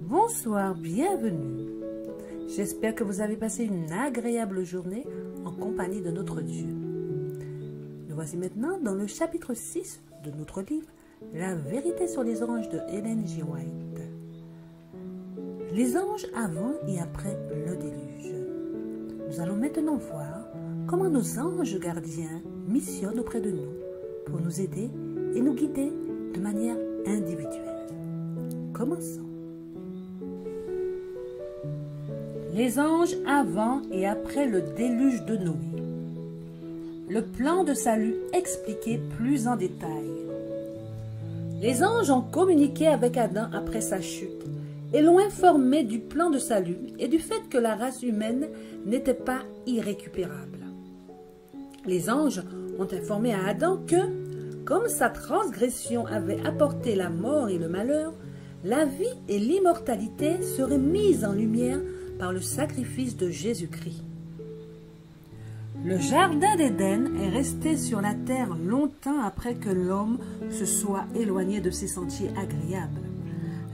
Bonsoir, bienvenue. J'espère que vous avez passé une agréable journée en compagnie de notre Dieu. Nous voici maintenant dans le chapitre 6 de notre livre « La vérité sur les anges » de Ellen G. White. Les anges avant et après le déluge. Nous allons maintenant voir comment nos anges gardiens missionnent auprès de nous pour nous aider et nous guider de manière individuelle. Commençons. Les anges avant et après le déluge de Noé. Le plan de salut expliqué plus en détail. Les anges ont communiqué avec Adam après sa chute et l'ont informé du plan de salut et du fait que la race humaine n'était pas irrécupérable. Les anges ont informé à Adam que, comme sa transgression avait apporté la mort et le malheur, la vie et l'immortalité seraient mises en lumière par le sacrifice de Jésus-Christ. Le jardin d'Éden est resté sur la terre longtemps après que l'homme se soit éloigné de ses sentiers agréables.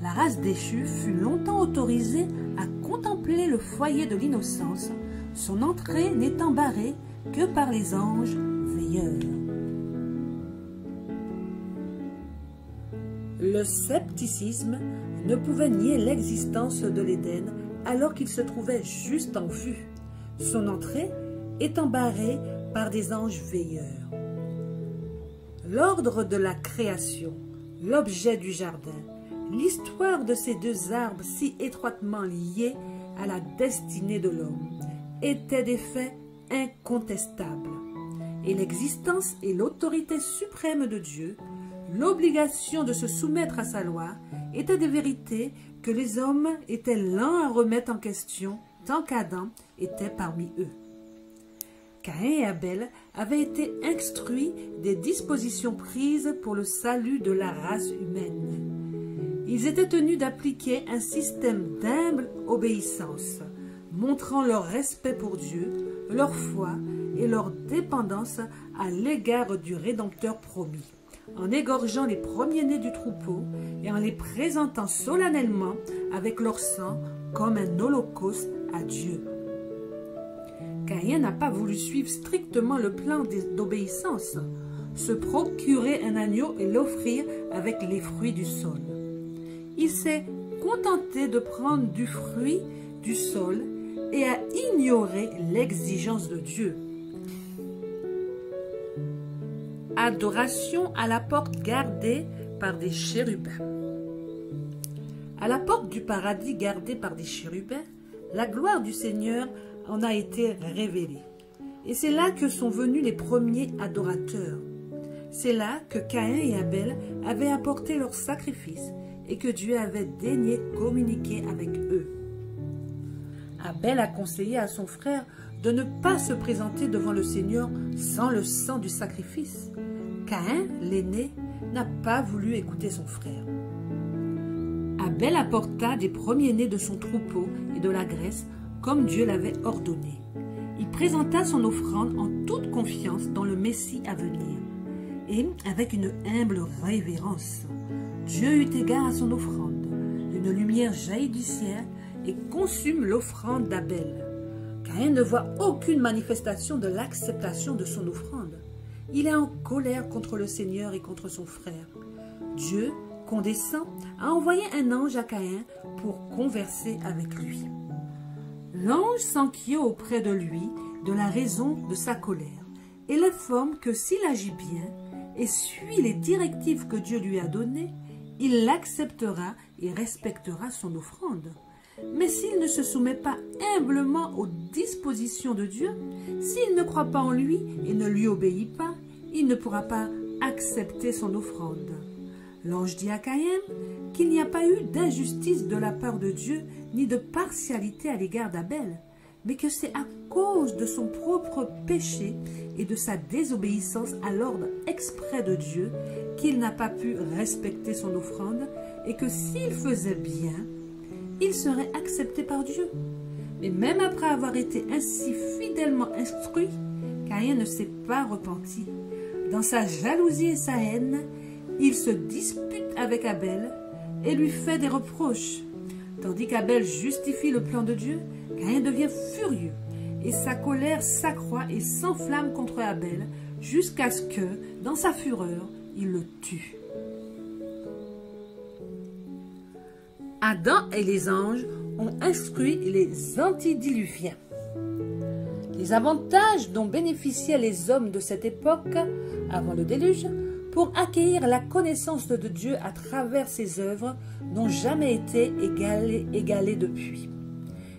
La race déchue fut longtemps autorisée à contempler le foyer de l'innocence, son entrée n'étant barrée que par les anges veilleurs. Le scepticisme ne pouvait nier l'existence de l'Éden alors qu'il se trouvait juste en vue, son entrée étant barrée par des anges veilleurs. L'ordre de la création, l'objet du jardin, l'histoire de ces deux arbres si étroitement liés à la destinée de l'homme étaient des faits incontestables, et l'existence et l'autorité suprême de Dieu, l'obligation de se soumettre à sa loi, étaient des vérités que les hommes étaient lents à remettre en question tant qu'Adam était parmi eux. Caïn et Abel avaient été instruits des dispositions prises pour le salut de la race humaine. Ils étaient tenus d'appliquer un système d'humble obéissance, montrant leur respect pour Dieu, leur foi et leur dépendance à l'égard du Rédempteur promis, en égorgeant les premiers-nés du troupeau et en les présentant solennellement avec leur sang comme un holocauste à Dieu. Caïn n'a pas voulu suivre strictement le plan d'obéissance, se procurer un agneau et l'offrir avec les fruits du sol. Il s'est contenté de prendre du fruit du sol et a ignoré l'exigence de Dieu. Adoration à la porte gardée par des chérubins. À la porte du paradis gardée par des chérubins, la gloire du Seigneur en a été révélée. Et c'est là que sont venus les premiers adorateurs. C'est là que Caïn et Abel avaient apporté leur sacrifice et que Dieu avait daigné communiquer avec eux. Abel a conseillé à son frère de ne pas se présenter devant le Seigneur sans le sang du sacrifice. Caïn, l'aîné, n'a pas voulu écouter son frère. Abel apporta des premiers-nés de son troupeau et de la graisse comme Dieu l'avait ordonné. Il présenta son offrande en toute confiance dans le Messie à venir et avec une humble révérence. Dieu eut égard à son offrande. Une lumière jaillit du ciel et consume l'offrande d'Abel. Caïn ne voit aucune manifestation de l'acceptation de son offrande. Il est en colère contre le Seigneur et contre son frère. Dieu, condescend, a envoyé un ange à Caïn pour converser avec lui. L'ange s'enquiert auprès de lui de la raison de sa colère et l'informe que s'il agit bien et suit les directives que Dieu lui a données, il l'acceptera et respectera son offrande. Mais s'il ne se soumet pas humblement aux dispositions de Dieu, s'il ne croit pas en lui et ne lui obéit pas, il ne pourra pas accepter son offrande. L'ange dit à Caïn qu'il n'y a pas eu d'injustice de la part de Dieu ni de partialité à l'égard d'Abel, mais que c'est à cause de son propre péché et de sa désobéissance à l'ordre exprès de Dieu qu'il n'a pas pu respecter son offrande et que s'il faisait bien, il serait accepté par Dieu. Mais même après avoir été ainsi fidèlement instruit, Caïn ne s'est pas repenti. Dans sa jalousie et sa haine, il se dispute avec Abel et lui fait des reproches. Tandis qu'Abel justifie le plan de Dieu, Caïn devient furieux et sa colère s'accroît et s'enflamme contre Abel jusqu'à ce que, dans sa fureur, il le tue. Adam et les anges ont instruit les antidiluviens. Les avantages dont bénéficiaient les hommes de cette époque, avant le déluge, pour acquérir la connaissance de Dieu à travers ses œuvres, n'ont jamais été égalés depuis.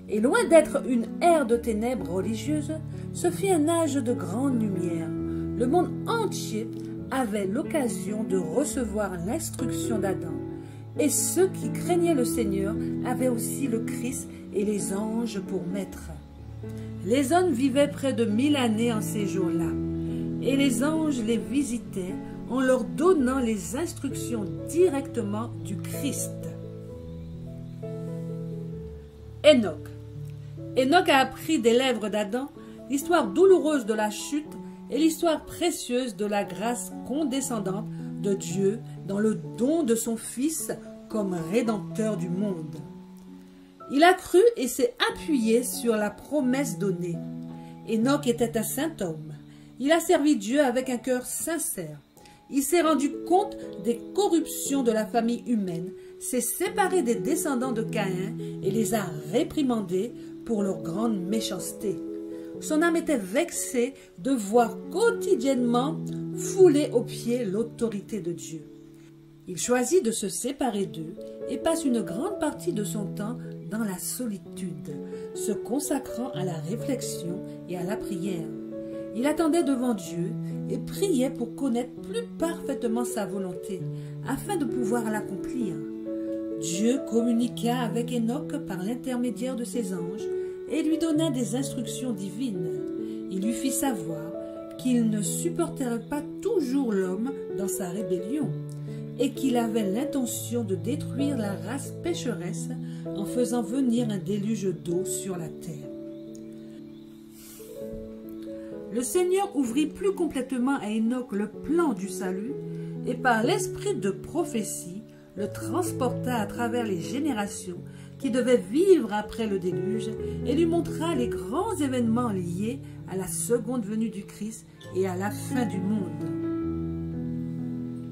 Et loin d'être une ère de ténèbres religieuses, ce fut un âge de grande lumière. Le monde entier avait l'occasion de recevoir l'instruction d'Adam, et ceux qui craignaient le Seigneur avaient aussi le Christ et les anges pour maîtres. Les hommes vivaient près de 1000 années en ces jours-là, et les anges les visitaient en leur donnant les instructions directement du Christ. Enoch. Enoch a appris des lèvres d'Adam l'histoire douloureuse de la chute et l'histoire précieuse de la grâce condescendante de Dieu dans le don de son Fils comme Rédempteur du monde. Il a cru et s'est appuyé sur la promesse donnée. Enoch était un saint homme. Il a servi Dieu avec un cœur sincère. Il s'est rendu compte des corruptions de la famille humaine, s'est séparé des descendants de Caïn et les a réprimandés pour leur grande méchanceté. Son âme était vexée de voir quotidiennement fouler aux pieds l'autorité de Dieu. Il choisit de se séparer d'eux et passe une grande partie de son temps dans la solitude, se consacrant à la réflexion et à la prière. Il attendait devant Dieu et priait pour connaître plus parfaitement sa volonté, afin de pouvoir l'accomplir. Dieu communiqua avec Enoch par l'intermédiaire de ses anges et lui donna des instructions divines. Il lui fit savoir qu'il ne supporterait pas toujours l'homme dans sa rébellion et qu'il avait l'intention de détruire la race pécheresse en faisant venir un déluge d'eau sur la terre. Le Seigneur ouvrit plus complètement à Enoch le plan du salut et par l'esprit de prophétie le transporta à travers les générations qui devaient vivre après le déluge et lui montra les grands événements liés à la seconde venue du Christ et à la fin du monde.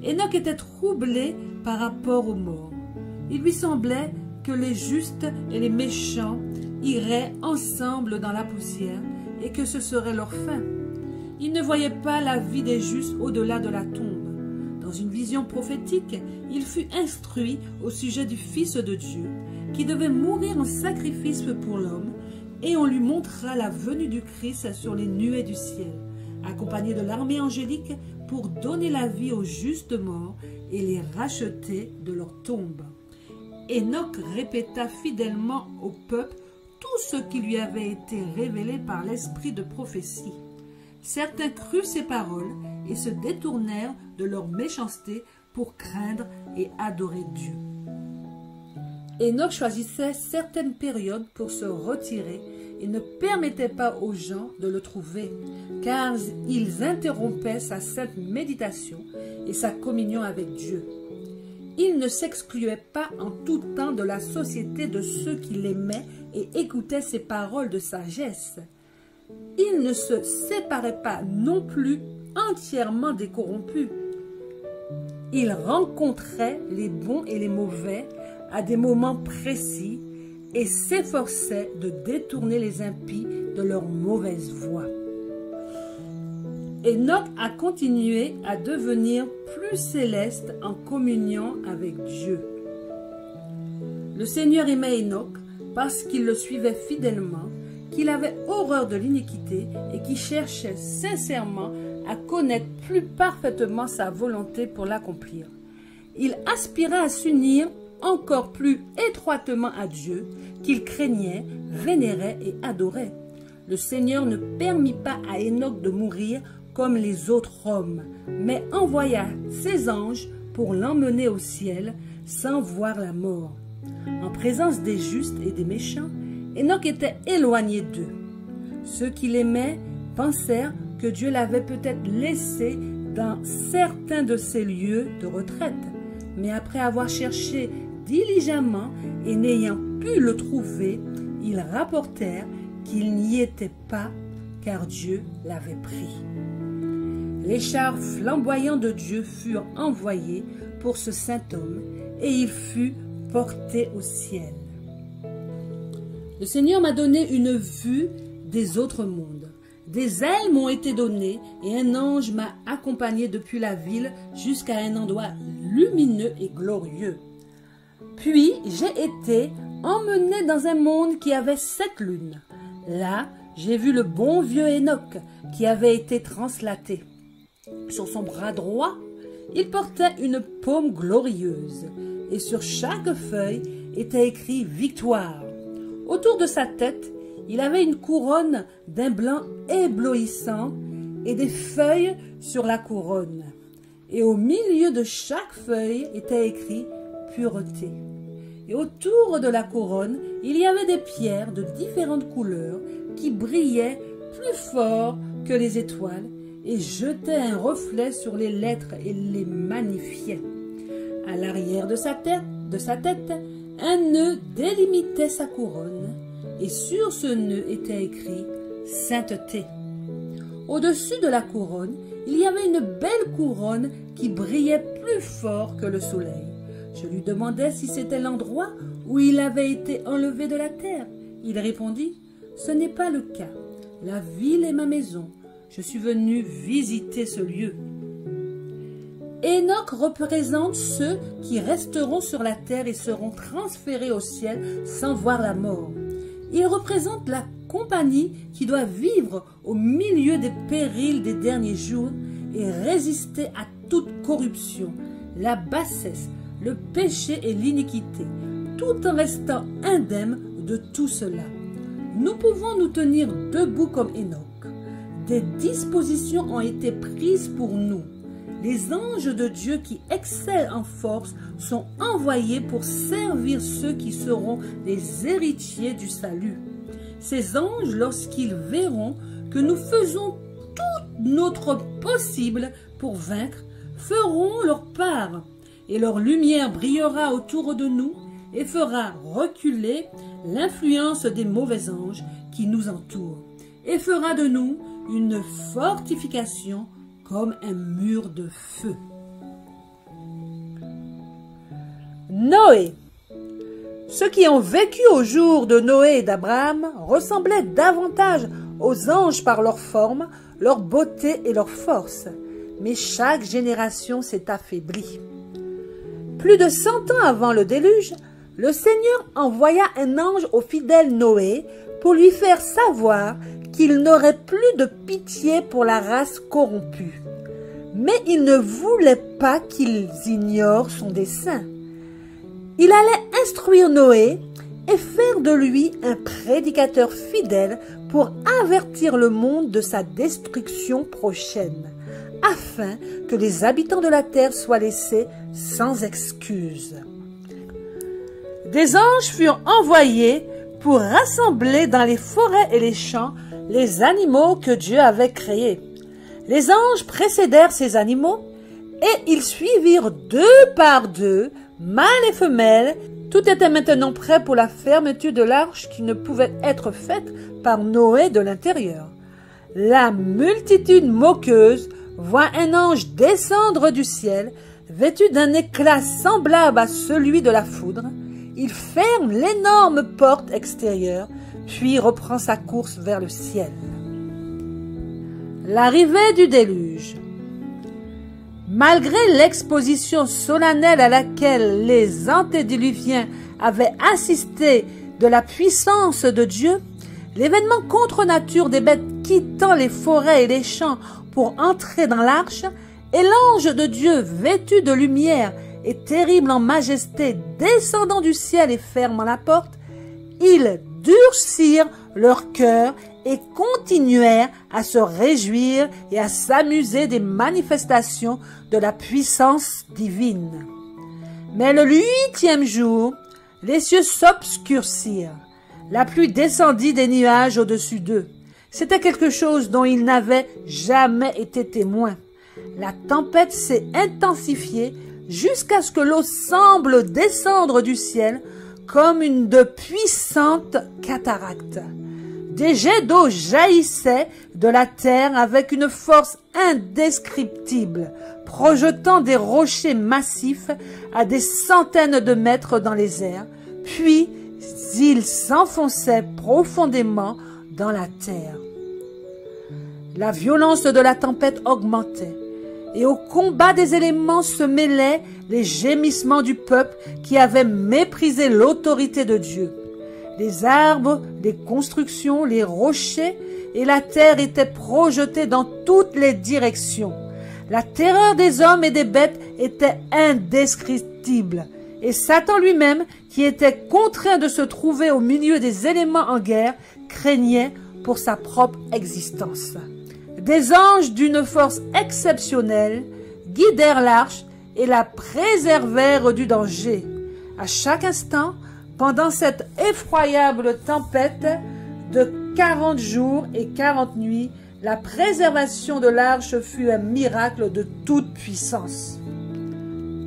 Enoch était troublé par rapport aux morts. Il lui semblait que les justes et les méchants iraient ensemble dans la poussière et que ce serait leur fin. Il ne voyait pas la vie des justes au-delà de la tombe. Dans une vision prophétique, il fut instruit au sujet du Fils de Dieu, qui devait mourir en sacrifice pour l'homme, et on lui montra la venue du Christ sur les nuées du ciel, accompagné de l'armée angélique pour donner la vie aux justes morts et les racheter de leur tombe. Enoch répéta fidèlement au peuple tout ce qui lui avait été révélé par l'esprit de prophétie. Certains crurent ces paroles et se détournèrent de leur méchanceté pour craindre et adorer Dieu. Enoch choisissait certaines périodes pour se retirer et ne permettait pas aux gens de le trouver, car ils interrompaient sa sainte méditation et sa communion avec Dieu. Il ne s'excluait pas en tout temps de la société de ceux qui l'aimaient et écoutaient ses paroles de sagesse. Il ne se séparait pas non plus entièrement des corrompus. Il rencontrait les bons et les mauvais à des moments précis et s'efforçait de détourner les impies de leur mauvaise voie. Enoch a continué à devenir plus céleste en communion avec Dieu. Le Seigneur aimait Enoch parce qu'il le suivait fidèlement, qu'il avait horreur de l'iniquité et qui cherchait sincèrement à connaître plus parfaitement sa volonté pour l'accomplir. Il aspirait à s'unir encore plus étroitement à Dieu, qu'il craignait, vénérait et adorait. Le Seigneur ne permit pas à Enoch de mourir comme les autres hommes, mais envoya ses anges pour l'emmener au ciel sans voir la mort. En présence des justes et des méchants, Enoch était éloigné d'eux. Ceux qui l'aimaient pensèrent que Dieu l'avait peut-être laissé dans certains de ses lieux de retraite, mais après avoir cherché diligemment et n'ayant pu le trouver, ils rapportèrent qu'il n'y était pas, car Dieu l'avait pris. Les chars flamboyants de Dieu furent envoyés pour ce saint homme, et il fut porté au ciel. Le Seigneur m'a donné une vue des autres mondes. Des ailes m'ont été données, et un ange m'a accompagné depuis la ville jusqu'à un endroit lumineux et glorieux. Puis j'ai été emmené dans un monde qui avait 7 lunes. Là, j'ai vu le bon vieux Enoch qui avait été translaté. Sur son bras droit, il portait une paume glorieuse, et sur chaque feuille était écrit « Victoire ». Autour de sa tête, il avait une couronne d'un blanc éblouissant et des feuilles sur la couronne. Et au milieu de chaque feuille était écrit « Pureté ». Et autour de la couronne, il y avait des pierres de différentes couleurs qui brillaient plus fort que les étoiles et jetaient un reflet sur les lettres et les magnifiaient. À l'arrière de sa tête, un nœud délimitait sa couronne, et sur ce nœud était écrit « Sainteté ». Au-dessus de la couronne, il y avait une belle couronne qui brillait plus fort que le soleil. Je lui demandai si c'était l'endroit où il avait été enlevé de la terre. Il répondit « Ce n'est pas le cas. La ville est ma maison. Je suis venu visiter ce lieu. » Enoch représente ceux qui resteront sur la terre et seront transférés au ciel sans voir la mort. Il représente la compagnie qui doit vivre au milieu des périls des derniers jours et résister à toute corruption, la bassesse, le péché et l'iniquité, tout en restant indemne de tout cela. Nous pouvons nous tenir debout comme Enoch. Des dispositions ont été prises pour nous. Les anges de Dieu qui excellent en force sont envoyés pour servir ceux qui seront les héritiers du salut. Ces anges, lorsqu'ils verront que nous faisons tout notre possible pour vaincre, feront leur part, et leur lumière brillera autour de nous et fera reculer l'influence des mauvais anges qui nous entourent, et fera de nous une fortification comme un mur de feu. Noé. Ceux qui ont vécu au jour de Noé et d'Abraham ressemblaient davantage aux anges par leur forme, leur beauté et leur force. Mais chaque génération s'est affaiblie. Plus de 100 ans avant le déluge, le Seigneur envoya un ange au fidèle Noé pour lui faire savoir qu'il n'aurait plus de pitié pour la race corrompue. Mais il ne voulait pas qu'ils ignorent son dessein. Il allait instruire Noé et faire de lui un prédicateur fidèle pour avertir le monde de sa destruction prochaine, afin que les habitants de la terre soient laissés sans excuse. Des anges furent envoyés pour rassembler dans les forêts et les champs les animaux que Dieu avait créés. Les anges précédèrent ces animaux et ils suivirent 2 par 2, mâles et femelles. Tout était maintenant prêt pour la fermeture de l'arche qui ne pouvait être faite par Noé de l'intérieur. La multitude moqueuse voit un ange descendre du ciel, vêtu d'un éclat semblable à celui de la foudre. Il ferme l'énorme porte extérieure, puis reprend sa course vers le ciel. L'arrivée du déluge. Malgré l'exposition solennelle à laquelle les antédiluviens avaient assisté de la puissance de Dieu, l'événement contre nature des bêtes quittant les forêts et les champs pour entrer dans l'arche, et l'ange de Dieu vêtu de lumière et terrible en majesté descendant du ciel et fermant la porte, ils durcirent leur cœur et continuèrent à se réjouir et à s'amuser des manifestations de la puissance divine. Mais le 8e jour, les cieux s'obscurcirent. La pluie descendit des nuages au-dessus d'eux. C'était quelque chose dont ils n'avaient jamais été témoins. La tempête s'est intensifiée, jusqu'à ce que l'eau semble descendre du ciel comme de puissantes cataractes. Des jets d'eau jaillissaient de la terre avec une force indescriptible, projetant des rochers massifs à des centaines de mètres dans les airs, puis ils s'enfonçaient profondément dans la terre. La violence de la tempête augmentait, et au combat des éléments se mêlaient les gémissements du peuple qui avait méprisé l'autorité de Dieu. Les arbres, les constructions, les rochers et la terre étaient projetés dans toutes les directions. La terreur des hommes et des bêtes était indescriptible, et Satan lui-même, qui était contraint de se trouver au milieu des éléments en guerre, craignait pour sa propre existence. Des anges d'une force exceptionnelle guidèrent l'arche et la préservèrent du danger. À chaque instant, pendant cette effroyable tempête de 40 jours et 40 nuits, la préservation de l'arche fut un miracle de toute puissance.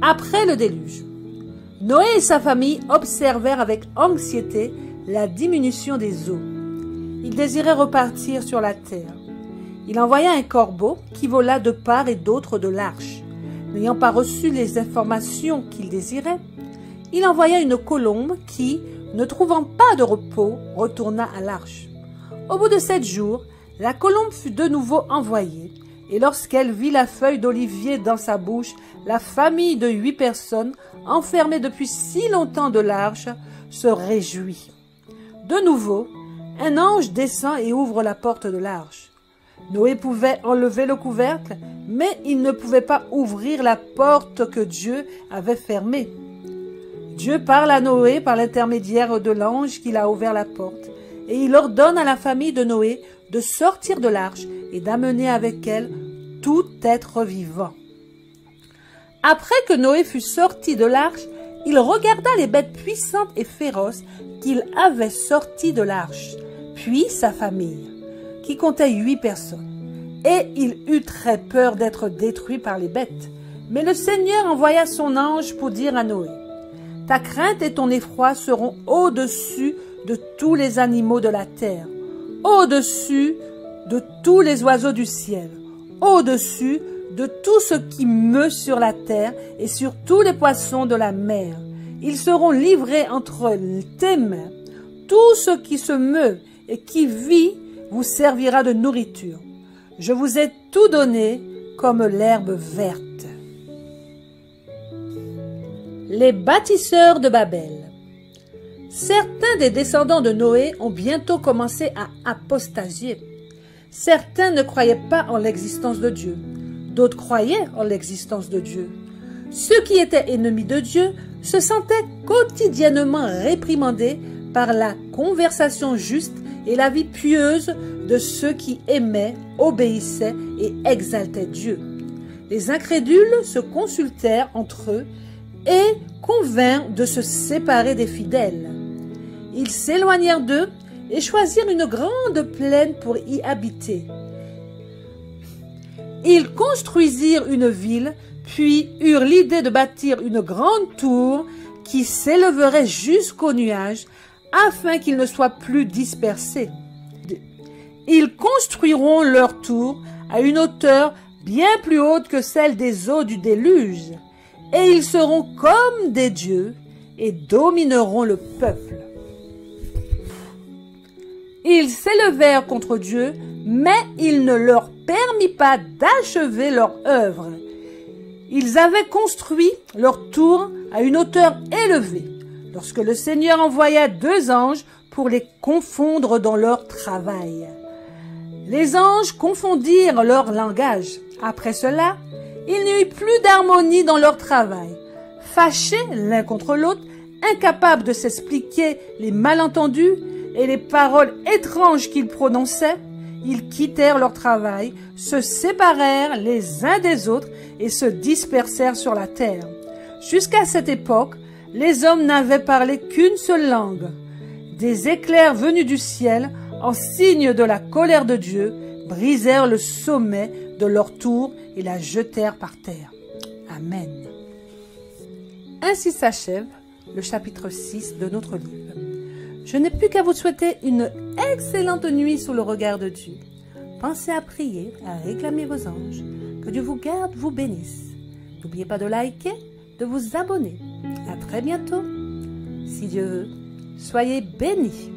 Après le déluge, Noé et sa famille observèrent avec anxiété la diminution des eaux. Ils désiraient repartir sur la terre. Il envoya un corbeau qui vola de part et d'autre de l'arche. N'ayant pas reçu les informations qu'il désirait, il envoya une colombe qui, ne trouvant pas de repos, retourna à l'arche. Au bout de 7 jours, la colombe fut de nouveau envoyée, et lorsqu'elle vit la feuille d'olivier dans sa bouche, la famille de 8 personnes, enfermées depuis si longtemps de l'arche, se réjouit. De nouveau, un ange descend et ouvre la porte de l'arche. Noé pouvait enlever le couvercle, mais il ne pouvait pas ouvrir la porte que Dieu avait fermée. Dieu parle à Noé par l'intermédiaire de l'ange qui a ouvert la porte, et il ordonne à la famille de Noé de sortir de l'arche et d'amener avec elle tout être vivant. Après que Noé fut sorti de l'arche, il regarda les bêtes puissantes et féroces qu'il avait sorties de l'arche, puis sa famille, qui comptait 8 personnes. Et il eut très peur d'être détruit par les bêtes. Mais le Seigneur envoya son ange pour dire à Noé: « Ta crainte et ton effroi seront au-dessus de tous les animaux de la terre, au-dessus de tous les oiseaux du ciel, au-dessus de tout ce qui meut sur la terre et sur tous les poissons de la mer. Ils seront livrés entre tes mains. Tout ce qui se meut et qui vit vous servira de nourriture. Je vous ai tout donné comme l'herbe verte. » Les bâtisseurs de Babel. Certains des descendants de Noé ont bientôt commencé à apostasier. Certains ne croyaient pas en l'existence de Dieu. D'autres croyaient en l'existence de Dieu. Ceux qui étaient ennemis de Dieu se sentaient quotidiennement réprimandés par la conversation juste et la vie pieuse de ceux qui aimaient, obéissaient et exaltaient Dieu. Les incrédules se consultèrent entre eux et convinrent de se séparer des fidèles. Ils s'éloignèrent d'eux et choisirent une grande plaine pour y habiter. Ils construisirent une ville, puis eurent l'idée de bâtir une grande tour qui s'élèverait jusqu'aux nuages, afin qu'ils ne soient plus dispersés. Ils construiront leur tour à une hauteur bien plus haute que celle des eaux du déluge, et ils seront comme des dieux et domineront le peuple. Ils s'élevèrent contre Dieu, mais il ne leur permit pas d'achever leur œuvre. Ils avaient construit leur tour à une hauteur élevée, lorsque le Seigneur envoya 2 anges pour les confondre dans leur travail. Les anges confondirent leur langage. Après cela, il n'y eut plus d'harmonie dans leur travail. Fâchés l'un contre l'autre, incapables de s'expliquer les malentendus et les paroles étranges qu'ils prononçaient, ils quittèrent leur travail, se séparèrent les uns des autres et se dispersèrent sur la terre. Jusqu'à cette époque, les hommes n'avaient parlé qu'une seule langue. Des éclairs venus du ciel, en signe de la colère de Dieu, brisèrent le sommet de leur tour et la jetèrent par terre. Amen. Ainsi s'achève le chapitre 6 de notre livre. Je n'ai plus qu'à vous souhaiter une excellente nuit sous le regard de Dieu. Pensez à prier, à réclamer vos anges. Que Dieu vous garde, vous bénisse. N'oubliez pas de liker, de vous abonner. À très bientôt. Si Dieu veut, soyez bénis.